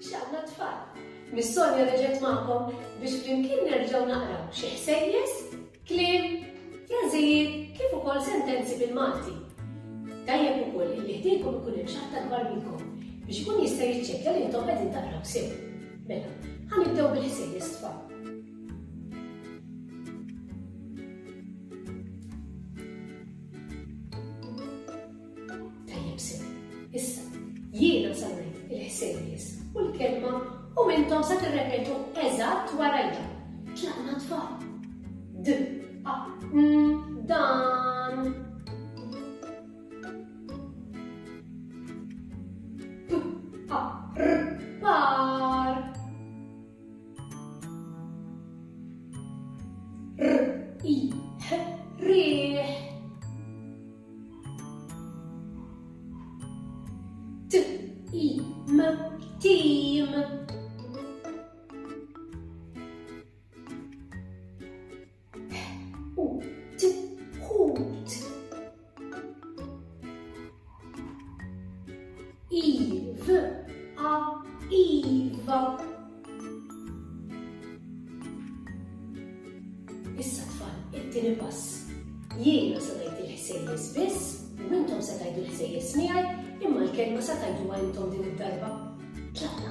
X'għandna tfal. Mis-Sonja reġgħet magħkom biex flimkien nerġgħu naqraw xi ħsejjes, kliem, frażijiet kif ukoll sentenzi bil-Malti. Tajjeb ukoll illi ħdejkom ikun hemm xi ħadd akbar minnkom biex ikun jista' jiċċekkja li intom qegħdin taqraw sew. Mela, ħanibdew bil-ħsejjes tfal. Issa, jiena sa ngħid il-ħsejjes u l-kelma u intom sa tirrepetu eżatt warajja. Tlaqna tfal. Dan. Par. Rieħ. Team. Hoot. Eve. Eva. Issa tfal, it-tieni pass. Jiena se ngħid il-ħsejjes biss u intom se tgħidu l-ħsejjes miegħi imma l-kelma se tgħiduha intom din id-darba. Tlaqna.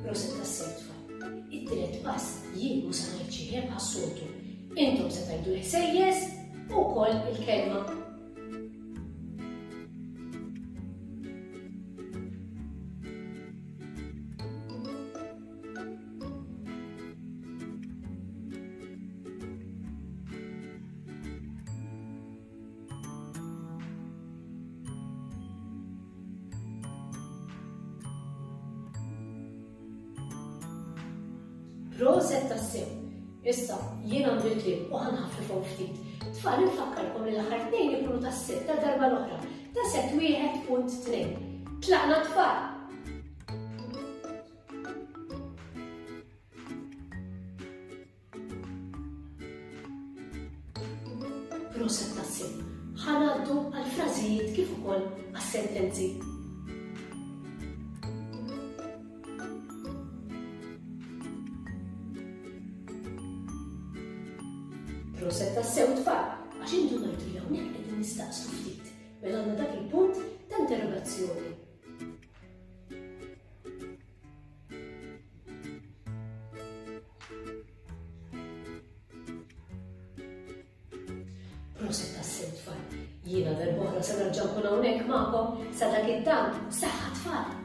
Proset tas-sew tfal. It-tielet pass jien mhux se ngħid xi ħieb ħassoltu. Intom se tgħidu l-ħsejjes u wkoll il-kelma. Proset tas-sew. Issa, jien għandu l-kliem u ħanħaffifhom ftit. Tfal infakkarkom li l-aħħar tnejn ikunu tas-set ta' darba l-oħra. Ta' set 1.2. Tlaqna tfal. Proset tas-sew. Ħanaddu għall-frażijiet kif ukoll għas-sentenzi. Proset tas-sew tfal, għax intu ngħidu li hawnhekk qegħdin nistaqsu ftit. Mela għandna dak il-punt ta' interrogazzjoni. Proset tas-sew tfal, jiena darb'oħra se nerġa' nkun hawnhekk magħkom sa dak id-dan saħħa tfal.